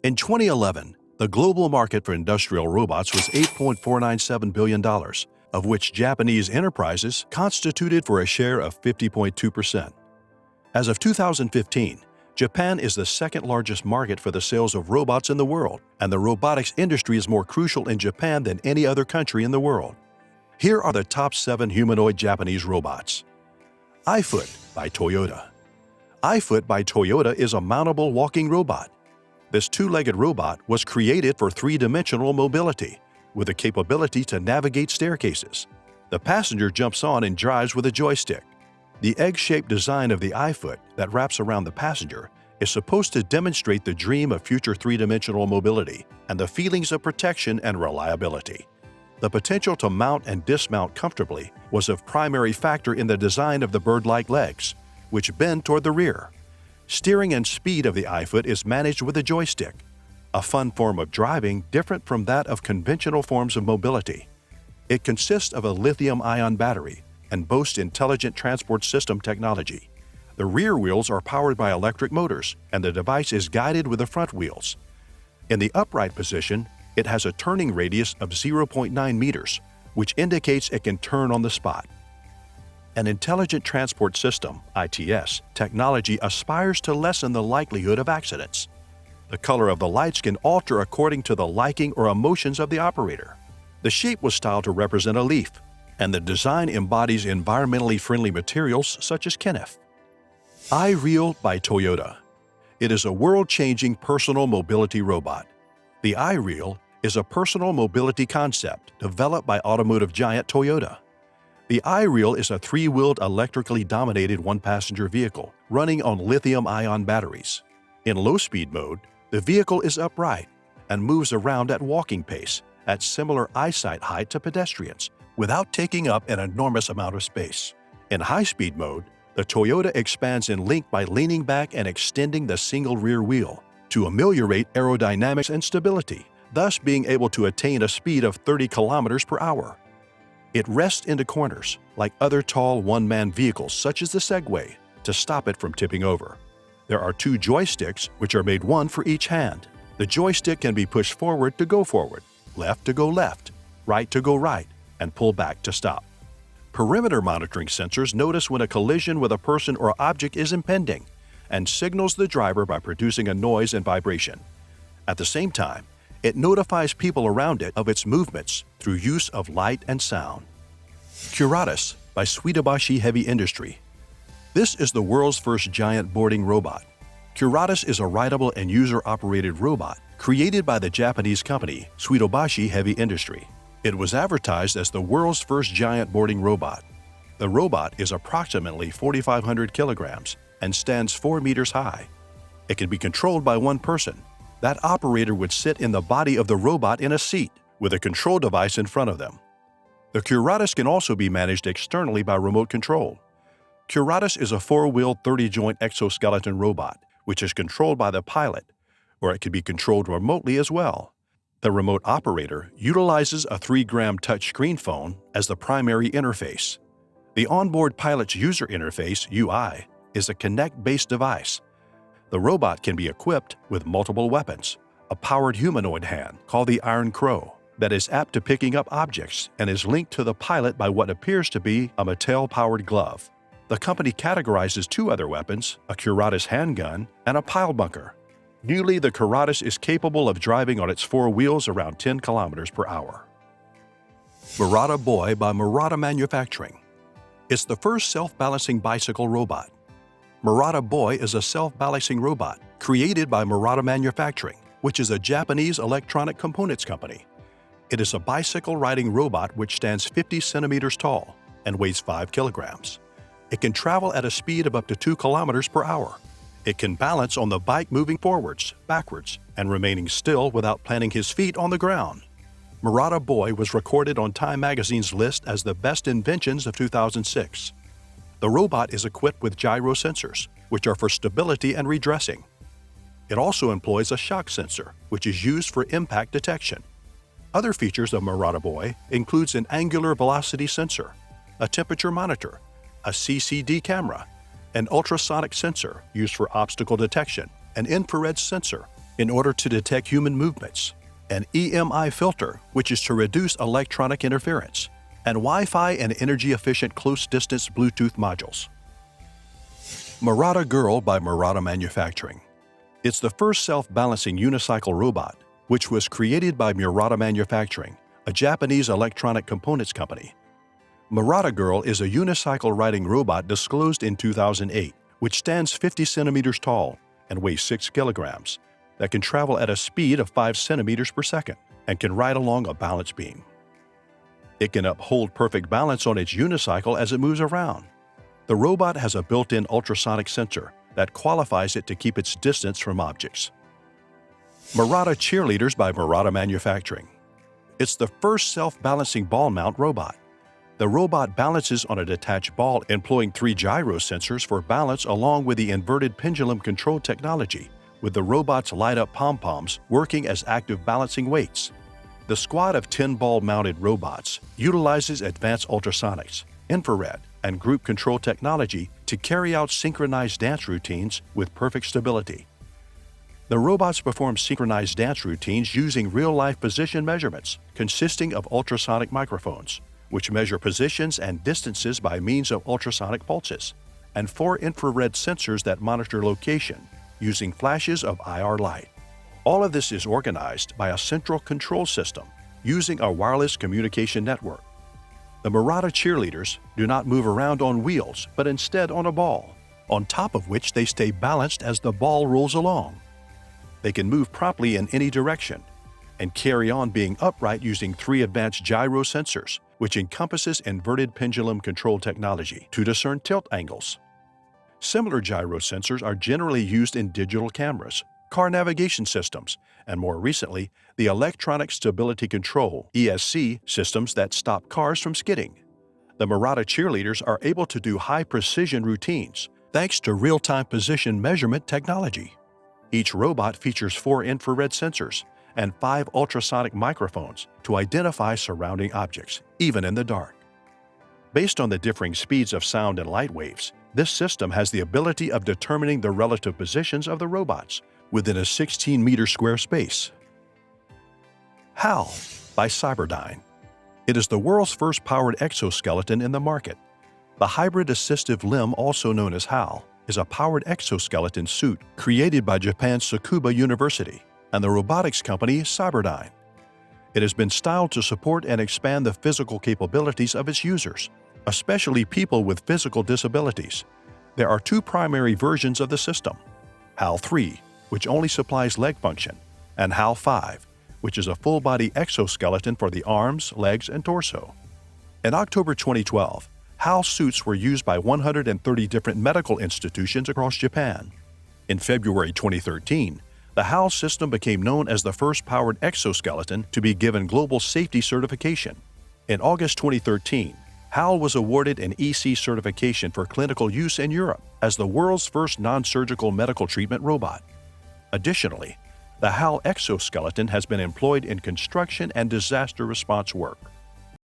In 2011, the global market for industrial robots was $8.497 billion, of which Japanese enterprises constituted for a share of 50.2%. As of 2015, Japan is the second largest market for the sales of robots in the world, and the robotics industry is more crucial in Japan than any other country in the world. Here are the top 7 humanoid Japanese robots. iFoot by Toyota. iFoot by Toyota is a mountable walking robot. This two-legged robot was created for three-dimensional mobility, with the capability to navigate staircases. The passenger jumps on and drives with a joystick. The egg-shaped design of the iFoot that wraps around the passenger is supposed to demonstrate the dream of future three-dimensional mobility and the feelings of protection and reliability. The potential to mount and dismount comfortably was a primary factor in the design of the bird-like legs, which bend toward the rear. Steering and speed of the iFoot is managed with a joystick, a fun form of driving different from that of conventional forms of mobility. It consists of a lithium-ion battery and boasts intelligent transport system technology. The rear wheels are powered by electric motors, and the device is guided with the front wheels. In the upright position, it has a turning radius of 0.9 meters, which indicates it can turn on the spot. An intelligent transport system (ITS) technology aspires to lessen the likelihood of accidents. The color of the lights can alter according to the liking or emotions of the operator. The shape was styled to represent a leaf, and the design embodies environmentally friendly materials such as kenaf. iReel by Toyota. It is a world-changing personal mobility robot. The iReel is a personal mobility concept developed by automotive giant Toyota. The iReel is a three-wheeled electrically dominated one-passenger vehicle running on lithium-ion batteries. In low-speed mode, the vehicle is upright and moves around at walking pace at similar eyesight height to pedestrians without taking up an enormous amount of space. In high-speed mode, the Toyota expands in length by leaning back and extending the single rear wheel to ameliorate aerodynamics and stability, thus being able to attain a speed of 30 kilometers per hour. It rests into corners, like other tall one-man vehicles such as the Segway, to stop it from tipping over. There are 2 joysticks, which are made one for each hand. The joystick can be pushed forward to go forward, left to go left, right to go right, and pull back to stop. Perimeter monitoring sensors notice when a collision with a person or object is impending and signals the driver by producing a noise and vibration. At the same time, it notifies people around it of its movements through use of light and sound. KURATAS by Suidobashi Heavy Industry. This is the world's first giant boarding robot. KURATAS is a rideable and user-operated robot created by the Japanese company Suidobashi Heavy Industry. It was advertised as the world's first giant boarding robot. The robot is approximately 4,500 kilograms and stands 4 meters high. It can be controlled by one person. That operator would sit in the body of the robot in a seat with a control device in front of them. The KURATAS can also be managed externally by remote control. KURATAS is a 4-wheeled 30-joint exoskeleton robot, which is controlled by the pilot, or it can be controlled remotely as well. The remote operator utilizes a 3-gram touchscreen phone as the primary interface. The onboard pilot's user interface, UI, is a Kinect-based device. The robot can be equipped with multiple weapons, a powered humanoid hand called the Iron Crow that is apt to picking up objects and is linked to the pilot by what appears to be a Mattel-powered glove. The company categorizes 2 other weapons, a KURATAS handgun and a pile bunker. Newly, the KURATAS is capable of driving on its 4 wheels around 10 kilometers per hour. Murata-Boy by Murata Manufacturing. It's the first self-balancing bicycle robot. Murata-Boy is a self-balancing robot created by Murata Manufacturing, which is a Japanese electronic components company. It is a bicycle-riding robot which stands 50 centimeters tall and weighs 5 kilograms. It can travel at a speed of up to 2 kilometers per hour. It can balance on the bike moving forwards, backwards, and remaining still without planting his feet on the ground. Murata-Boy was recorded on Time magazine's list as the best inventions of 2006. The robot is equipped with gyro sensors, which are for stability and redressing. It also employs a shock sensor, which is used for impact detection. Other features of Murata-Boy includes an angular velocity sensor, a temperature monitor, a CCD camera, an ultrasonic sensor used for obstacle detection, an infrared sensor, in order to detect human movements, an EMI filter, which is to reduce electronic interference, and Wi-Fi and energy-efficient close-distance Bluetooth modules. Murata-Girl by Murata Manufacturing. It's the first self-balancing unicycle robot, which was created by Murata Manufacturing, a Japanese electronic components company. Murata-Girl is a unicycle riding robot disclosed in 2008, which stands 50 centimeters tall and weighs 6 kilograms, that can travel at a speed of 5 centimeters per second and can ride along a balance beam. It can uphold perfect balance on its unicycle as it moves around. The robot has a built-in ultrasonic sensor that qualifies it to keep its distance from objects. Murata Cheerleaders by Murata Manufacturing. It's the first self-balancing ball mount robot. The robot balances on a detached ball employing 3 gyro sensors for balance along with the inverted pendulum control technology, with the robot's light-up pom-poms working as active balancing weights. The squad of 10 ball-mounted robots utilizes advanced ultrasonics, infrared, and group control technology to carry out synchronized dance routines with perfect stability. The robots perform synchronized dance routines using real-life position measurements consisting of ultrasonic microphones, which measure positions and distances by means of ultrasonic pulses, and 4 infrared sensors that monitor location using flashes of IR light. All of this is organized by a central control system using a wireless communication network. The Murata Cheerleaders do not move around on wheels, but instead on a ball, on top of which they stay balanced as the ball rolls along. They can move promptly in any direction and carry on being upright using 3 advanced gyro sensors, which encompasses inverted pendulum control technology to discern tilt angles. Similar gyro sensors are generally used in digital cameras, car navigation systems, and more recently, the Electronic Stability Control (ESC) systems that stop cars from skidding. The Murata Cheerleaders are able to do high-precision routines thanks to real-time position measurement technology. Each robot features 4 infrared sensors and 5 ultrasonic microphones to identify surrounding objects, even in the dark. Based on the differing speeds of sound and light waves, this system has the ability of determining the relative positions of the robots within a 16-meter square space. HAL by Cyberdyne. It is the world's first powered exoskeleton in the market. The hybrid assistive limb, also known as HAL, is a powered exoskeleton suit created by Japan's Tsukuba University and the robotics company Cyberdyne. It has been styled to support and expand the physical capabilities of its users, especially people with physical disabilities. There are 2 primary versions of the system: HAL 3, which only supplies leg function, and HAL 5, which is a full-body exoskeleton for the arms, legs, and torso. In October 2012, HAL suits were used by 130 different medical institutions across Japan. In February 2013, the HAL system became known as the first powered exoskeleton to be given global safety certification. In August 2013, HAL was awarded an EC certification for clinical use in Europe as the world's first non-surgical medical treatment robot. Additionally, the HAL exoskeleton has been employed in construction and disaster response work.